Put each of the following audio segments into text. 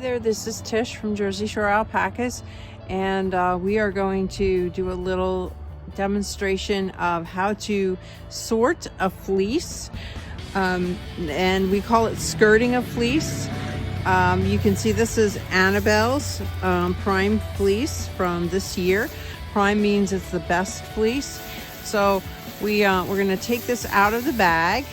there, this is Tish from Jersey Shore Alpacas, and we are going to do a little demonstration of how to sort a fleece, and we call it skirting a fleece. You can see this is Annabel's prime fleece from this year. Prime means it's the best fleece. So we're going to take this out of the bag.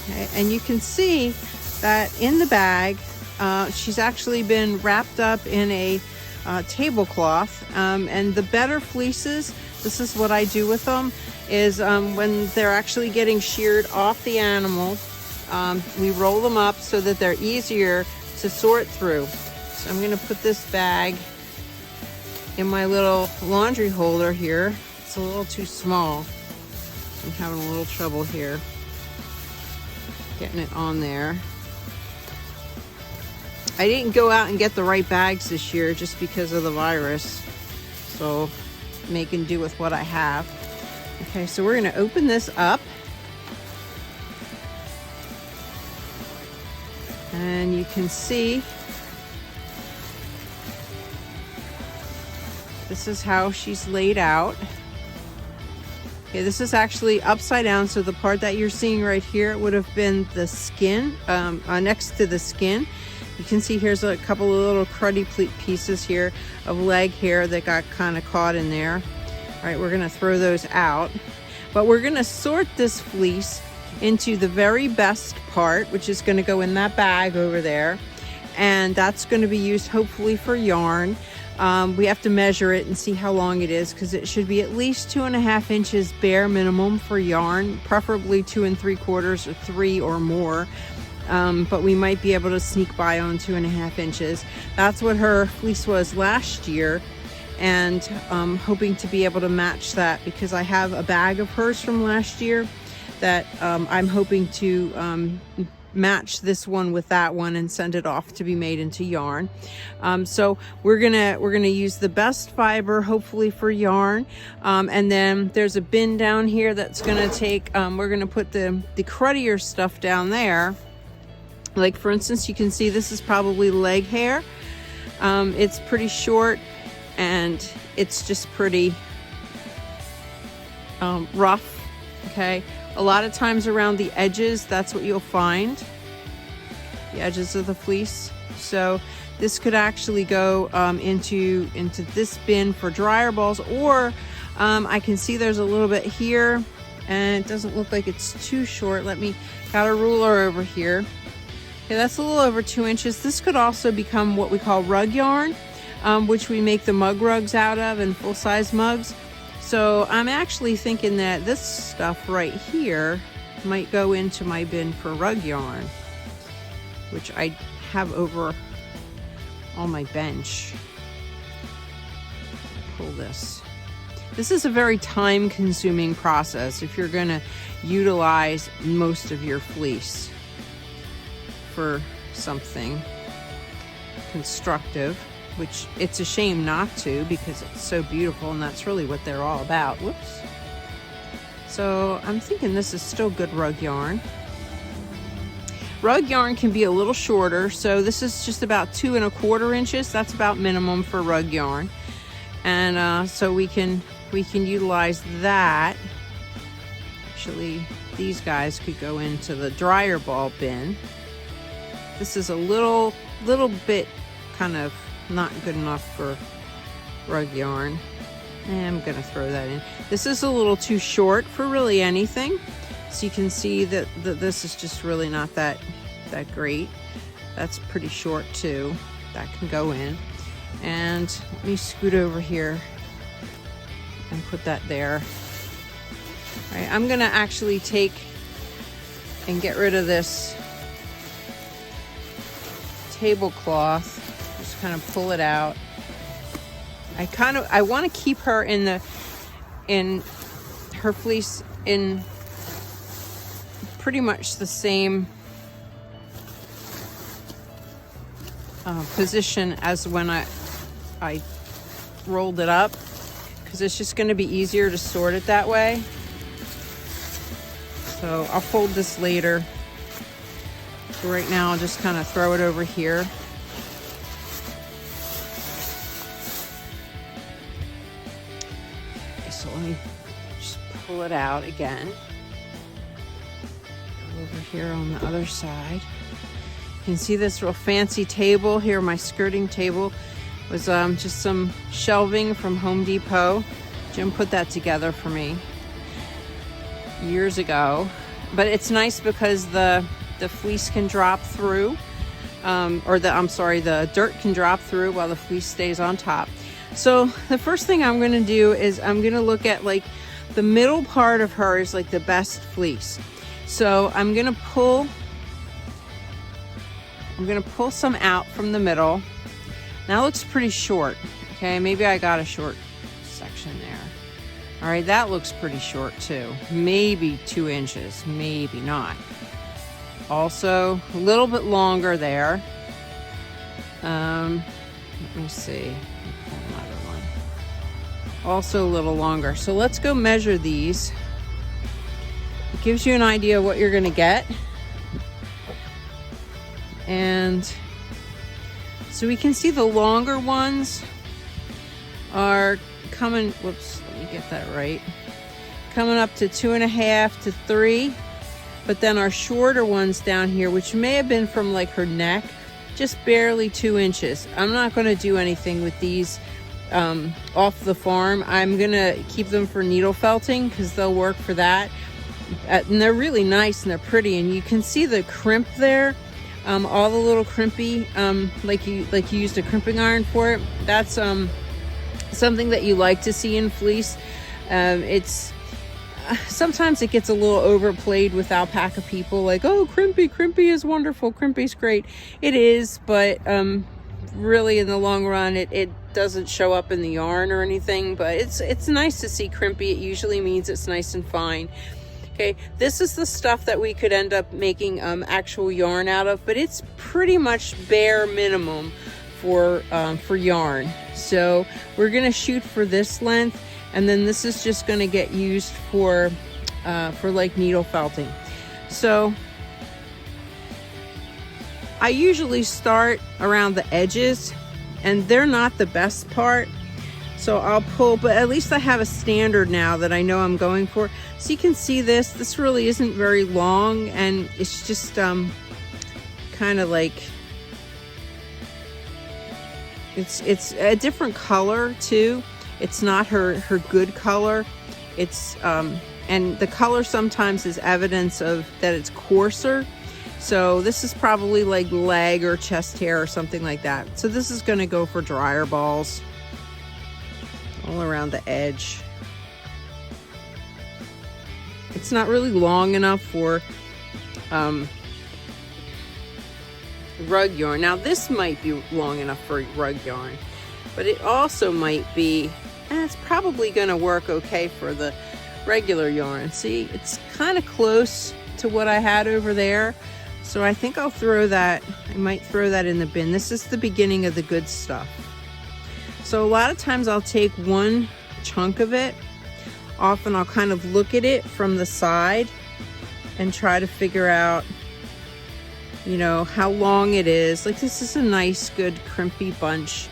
Okay, and you can see that in the bag, she's actually been wrapped up in a tablecloth. And the better fleeces, this is what I do with them, is when they're actually getting sheared off the animal, we roll them up so that they're easier to sort through. So I'm going to put this bag in my little laundry holder here. It's a little too small. I'm having a little trouble here getting it on there. I didn't go out and get the right bags this year just because of the virus, so making do with what I have. Okay, so we're going to open this up, and you can see this is how she's laid out. Okay, this is actually upside down, so the part that you're seeing right here would have been the skin, next to the skin. You can see here's a couple of little cruddy pieces here of leg hair that got kind of caught in there. All right, we're going to throw those out, but we're going to sort this fleece into the very best part, which is going to go in that bag over there, and that's going to be used hopefully for yarn. We have to measure it and see how long it is, because it should be at least 2.5 inches bare minimum for yarn, preferably 2 3/4 or 3 or more. But we might be able to sneak by on 2.5 inches. That's what her fleece was last year, and hoping to be able to match that, because I have a bag of hers from last year that I'm hoping to match this one with that one and send it off to be made into yarn. So we're gonna use the best fiber, hopefully for yarn, and then there's a bin down here that's gonna take, we're gonna put the cruddier stuff down there. Like for instance, you can see this is probably leg hair. It's pretty short and it's just pretty rough. Okay, a lot of times around the edges, that's what you'll find, the edges of the fleece. So this could actually go into this bin for dryer balls, or I can see there's a little bit here and it doesn't look like it's too short. Got a ruler over here. Okay, that's a little over 2 inches. This could also become what we call rug yarn, which we make the mug rugs out of, and full-size mugs. So I'm actually thinking that this stuff right here might go into my bin for rug yarn, which I have over on my bench. Pull this. This is a very time-consuming process if you're gonna utilize most of your fleece for something constructive, which it's a shame not to, because it's so beautiful and that's really what they're all about. Whoops. So I'm thinking this is still good rug yarn. Rug yarn can be a little shorter, so this is just about 2 1/4 inches. That's about minimum for rug yarn, and so we can utilize that. Actually, these guys could go into the dryer ball bin. This is a little bit kind of not good enough for rug yarn. And I'm gonna throw that in. This is a little too short for really anything. So you can see that this is just really not that great. That's pretty short too. That can go in. And let me scoot over here and put that there. All right, I'm gonna actually take and get rid of this tablecloth. Just kind of pull it out. I want to keep her in her fleece in pretty much the same position as when I rolled it up, because it's just going to be easier to sort it that way. So I'll fold this later So right now I'll just kind of throw it over here. Okay, so let me just pull it out again. Go over here on the other side. You can see this real fancy table here. My skirting table was just some shelving from Home Depot. Jim put that together for me years ago. But it's nice because the fleece can drop through, the dirt can drop through while the fleece stays on top. So the first thing I'm going to do is I'm going to look at like the middle part of her is like the best fleece. So I'm going to pull some out from the middle. Now it looks pretty short. Okay, maybe I got a short section there. All right, that looks pretty short too. Maybe 2 inches, maybe not. Also, a little bit longer there. Let me see. Another one. Also a little longer. So let's go measure these. It gives you an idea of what you're gonna get. And so we can see the longer ones are coming, whoops, let me get that right. Coming up to 2.5 to 3. But then our shorter ones down here, which may have been from like her neck, just barely 2 inches. I'm not going to do anything with these off the farm. I'm going to keep them for needle felting because they'll work for that. And they're really nice and they're pretty. And you can see the crimp there, all the little crimpy, like you used a crimping iron for it. That's something that you like to see in fleece. Sometimes it gets a little overplayed with alpaca people, like, oh, crimpy is wonderful, crimpy's great. It is, but really in the long run it doesn't show up in the yarn or anything, but it's nice to see crimpy. It usually means it's nice and fine. Okay, this is the stuff that we could end up making actual yarn out of, but it's pretty much bare minimum for yarn. So we're gonna shoot for this length, and then this is just going to get used for like needle felting. So I usually start around the edges, and they're not the best part. So I'll pull, but at least I have a standard now that I know I'm going for. So you can see this really isn't very long, and it's just kind of like, it's a different color too. It's not her good color. It's and the color sometimes is evidence of that it's coarser. So this is probably like leg or chest hair or something like that. So this is going to go for dryer balls all around the edge. It's not really long enough for rug yarn. Now this might be long enough for rug yarn, but it also might be, it's probably going to work okay for the regular yarn. See, it's kind of close to what I had over there. So I think I'll throw that, I might throw that in the bin. This is the beginning of the good stuff. So a lot of times I'll take one chunk of it. Often I'll kind of look at it from the side and try to figure out, you know, how long it is. Like this is a nice, good, crimpy bunch.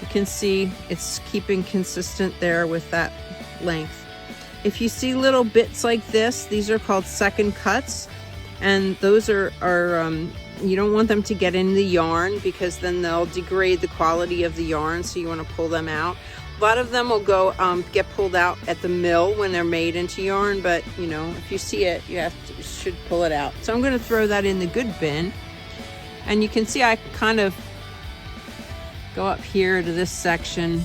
You can see it's keeping consistent there with that length. If you see little bits like this, these are called second cuts, and those are you don't want them to get in the yarn because then they'll degrade the quality of the yarn, so you want to pull them out. A lot of them will go get pulled out at the mill when they're made into yarn, but you know, if you see it, you should pull it out. So I'm going to throw that in the good bin, and you can see I kind of go up here to this section.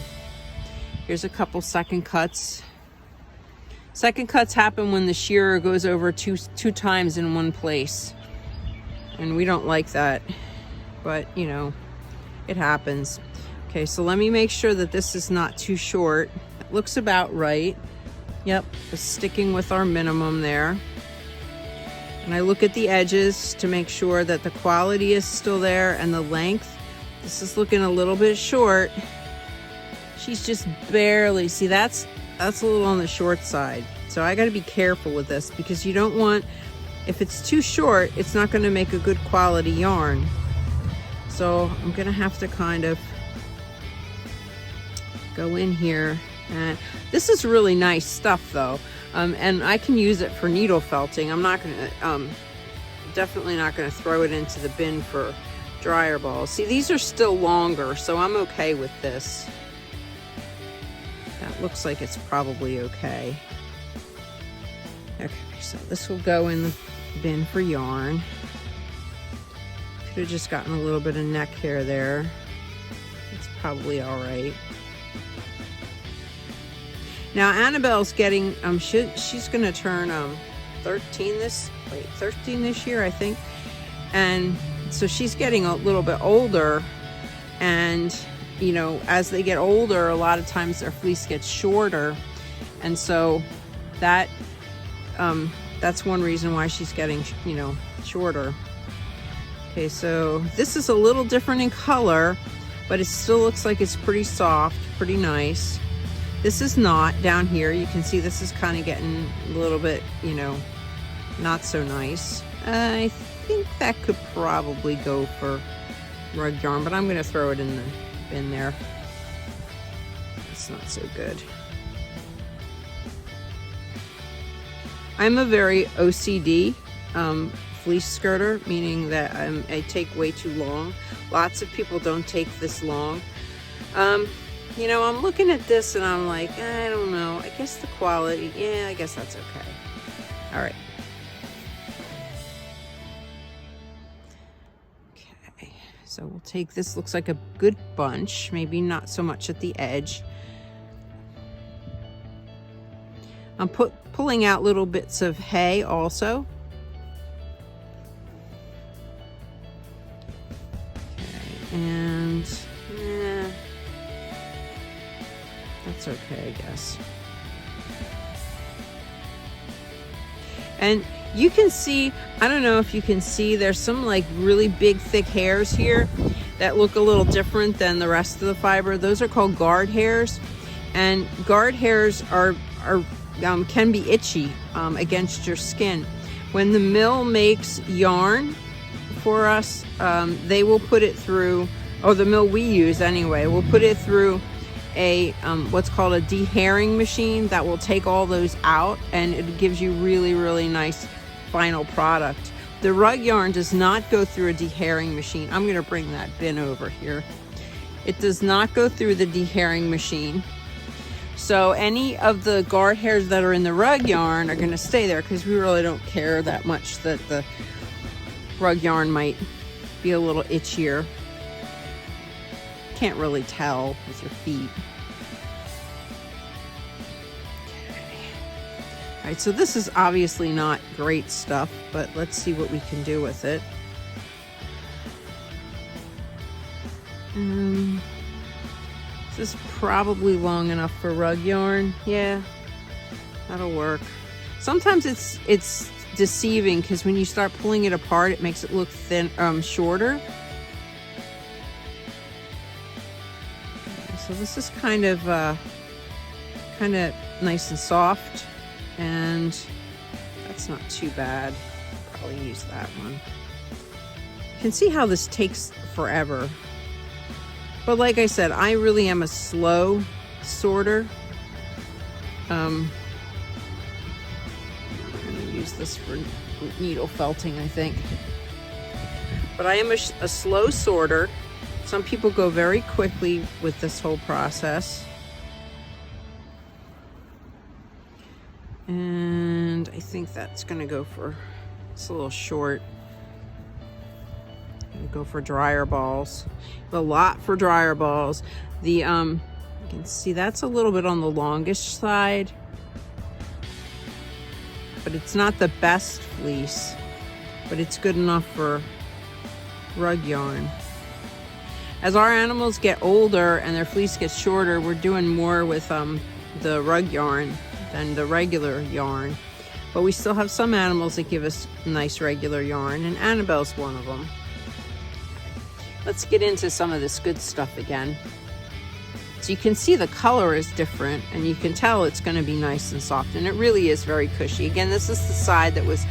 Here's a couple second cuts. Second cuts happen when the shearer goes over two times in one place. And we don't like that, but you know, it happens. Okay, so let me make sure that this is not too short. It looks about right. Yep, it's sticking with our minimum there. And I look at the edges to make sure that the quality is still there and the length. This is looking a little bit short. She's just barely, see, that's a little on the short side. So I got to be careful with this because you don't want if it's too short, it's not going to make a good quality yarn. So I'm going to have to kind of go in here. And this is really nice stuff though. And I can use it for needle felting. I'm not going to, definitely not going to throw it into the bin for dryer balls. See, these are still longer, so I'm okay with this. That looks like it's probably okay. Okay, so this will go in the bin for yarn. Could have just gotten a little bit of neck hair there. It's probably all right. Now Annabelle's getting, she's gonna turn 13 this year, I think. And so she's getting a little bit older, and you know, as they get older, a lot of times their fleece gets shorter, and so that that's one reason why she's getting, you know, shorter. Okay, so this is a little different in color, but it still looks like it's pretty soft, pretty nice. This is not down here. You can see this is kind of getting a little bit, you know, not so nice. I think that could probably go for rug yarn, but I'm going to throw it in the bin there. It's not so good. I'm a very OCD fleece skirter, meaning that I take way too long. Lots of people don't take this long. You know, I'm looking at this and I'm like, I don't know. I guess the quality, yeah, I guess that's okay. All right. Okay, so we'll take this. Looks like a good bunch. Maybe not so much at the edge. I'm pulling out little bits of hay also. Okay, and that's okay, I guess. And you can see, I don't know if you can see, there's some like really big thick hairs here that look a little different than the rest of the fiber. Those are called guard hairs, and guard hairs can be itchy against your skin. When the mill makes yarn for us, they will put it through, or the mill we use anyway, will put it through a what's called a dehairing machine that will take all those out, and it gives you really, really nice final product. The rug yarn does not go through a dehairing machine. I'm going to bring that bin over here. It does not go through the dehairing machine. So any of the guard hairs that are in the rug yarn are going to stay there, because we really don't care that much that the rug yarn might be a little itchier. Can't really tell with your feet. Okay. All right, so this is obviously not great stuff, but let's see what we can do with it. This is probably long enough for rug yarn. Yeah, that'll work. Sometimes it's deceiving, because when you start pulling it apart, it makes it look thin, shorter. So this is kind of nice and soft, and that's not too bad. Probably use that one. You can see how this takes forever. But like I said, I really am a slow sorter. I'm gonna use this for needle felting, I think. But I am a slow sorter. Some people go very quickly with this whole process. And I think that's gonna go for, it's a little short. Gonna go for dryer balls. A lot for dryer balls. The you can see that's a little bit on the longish side, but it's not the best fleece, but it's good enough for rug yarn. As our animals get older and their fleece gets shorter, we're doing more with the rug yarn than the regular yarn. But we still have some animals that give us nice regular yarn, and Annabelle's one of them. Let's get into some of this good stuff again. So you can see the color is different, and you can tell it's going to be nice and soft, and it really is very cushy. Again, this is the side that was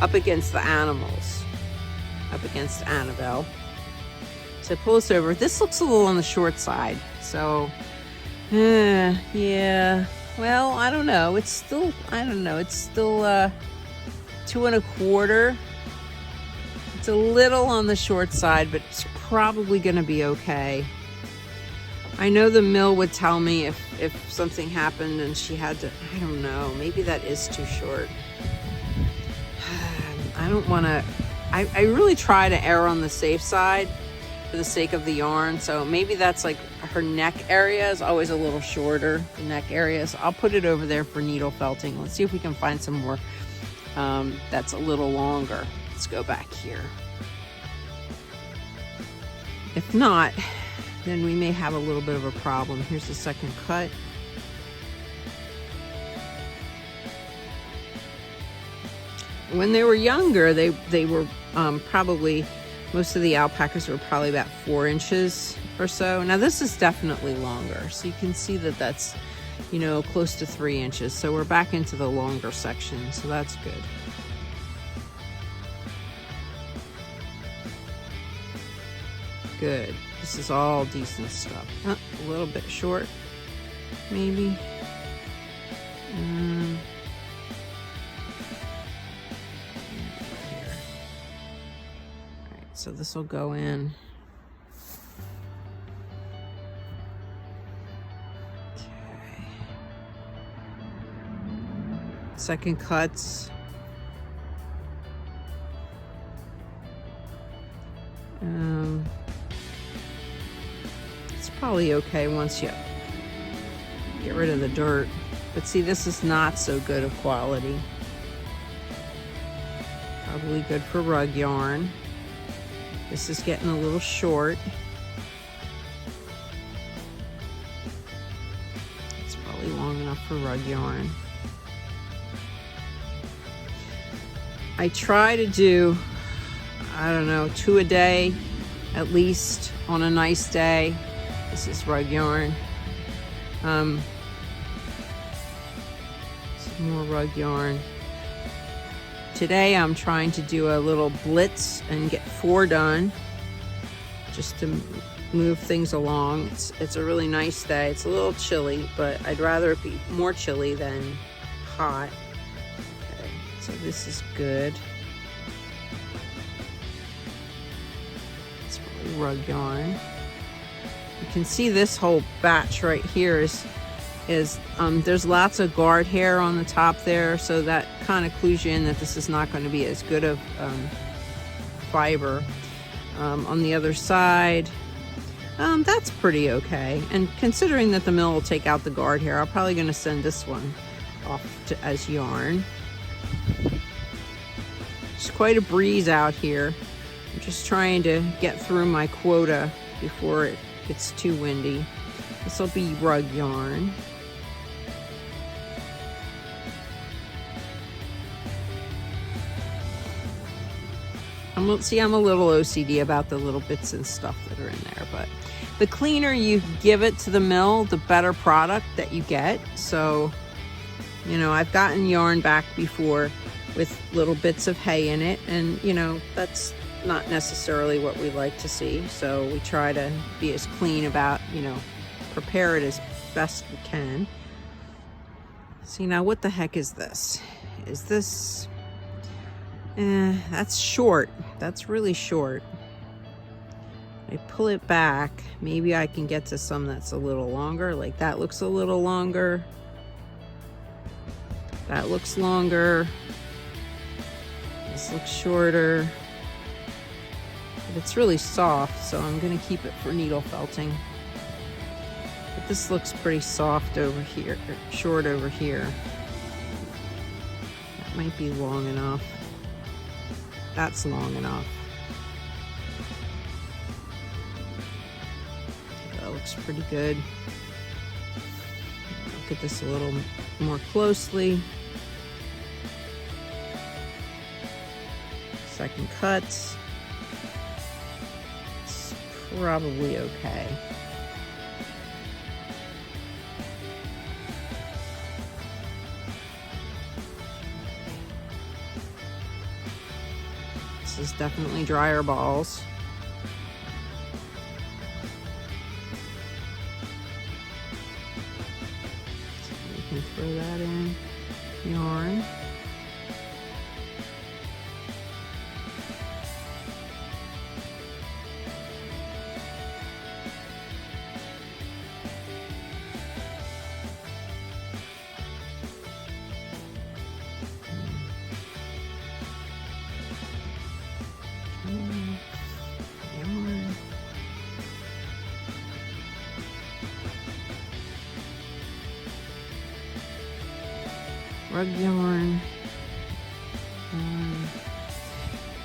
up against the animals, up against Annabel. So pull this over. This looks a little on the short side. So, yeah. Well, I don't know. It's still, I don't know. It's still 2 1/4. It's a little on the short side, but it's probably going to be okay. I know the mill would tell me if something happened and she had to, I don't know, maybe that is too short. I don't want to, I really try to err on the safe side for the sake of the yarn. So maybe that's like her neck area is always a little shorter, the neck area. So I'll put it over there for needle felting. Let's see if we can find some more that's a little longer. Let's go back here. If not, then we may have a little bit of a problem. Here's the second cut. When they were younger, they were probably, most of the alpacas were probably about 4 inches or so. Now this is definitely longer. So you can see that that's, you know, close to 3 inches. So we're back into the longer section. So that's good. Good. This is all decent stuff. A little bit short, maybe. Here. All right, so this will go in. Okay. Second cuts. Probably okay once you get rid of the dirt, but see, this is not so good of quality. Probably good for rug yarn. This is getting a little short. It's probably long enough for rug yarn. I try to do, I don't know, 2 a day at least on a nice day. This is rug yarn. Some more rug yarn. Today I'm trying to do a little blitz and get 4 done, just to move things along. It's a really nice day. It's a little chilly, but I'd rather it be more chilly than hot. Okay, so this is good. It's probably rug yarn. You can see this whole batch right here is there's lots of guard hair on the top there, so that kind of clues you in that this is not going to be as good of fiber. On the other side, that's pretty okay. And considering that the mill will take out the guard hair, I'm probably going to send this one off as yarn. It's quite a breeze out here. I'm just trying to get through my quota before it gets too windy. This will be rug yarn. I'm a little OCD about the little bits and stuff that are in there, but the cleaner you give it to the mill, the better product that you get. So, you know, I've gotten yarn back before with little bits of hay in it, and you know, that's not necessarily what we like to see. So we try to be as clean about, you know, prepare it as best we can. See, now what the heck is this? Is this, that's short. That's really short. I pull it back, maybe I can get to some that's a little longer. Like that looks a little longer. That looks longer. This looks shorter. But it's really soft, so I'm going to keep it for needle felting. But this looks pretty soft over here, short over here. That might be long enough. That's long enough. That looks pretty good. Look at this a little more closely. Second cuts. It's probably okay. This is definitely dryer balls. So we can throw that in yarn. Rug yarn.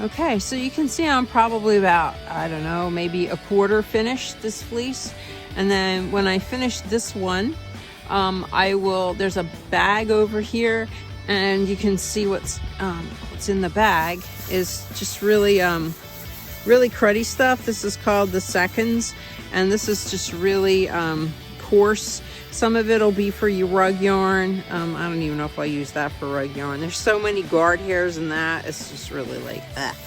Okay, so you can see I'm probably about, I don't know, maybe a quarter finished this fleece. And then when I finish this one, there's a bag over here, and you can see what's in the bag is just really cruddy stuff. This is called the seconds, and this is just really coarse. Some of it'll be for your rug yarn. I don't even know if I use that for rug yarn. There's so many guard hairs in that. It's just really like that.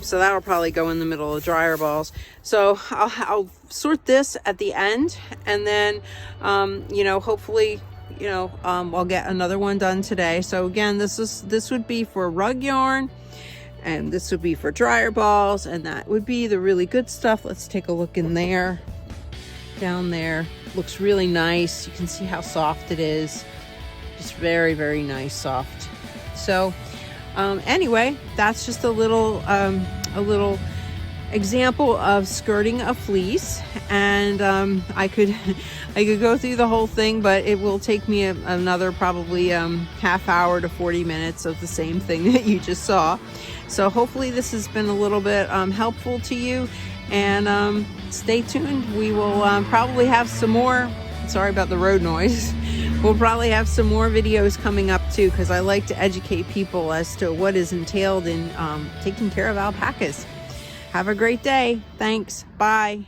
So that'll probably go in the middle of dryer balls. So I'll sort this at the end, and then, you know, hopefully, you know, I'll get another one done today. So again, this would be for rug yarn, and this would be for dryer balls, and that would be the really good stuff. Let's take a look in there. Down there looks really nice. You can see how soft it is. Just very, very nice soft. So anyway, that's just a little example of skirting a fleece, and I could go through the whole thing, but it will take me another probably half hour to 40 minutes of the same thing that you just saw. So hopefully this has been a little bit helpful to you, and stay tuned. We will probably have some more. Sorry about the road noise. We'll probably have some more videos coming up too, because I like to educate people as to what is entailed in taking care of alpacas. Have a great day. Thanks. Bye.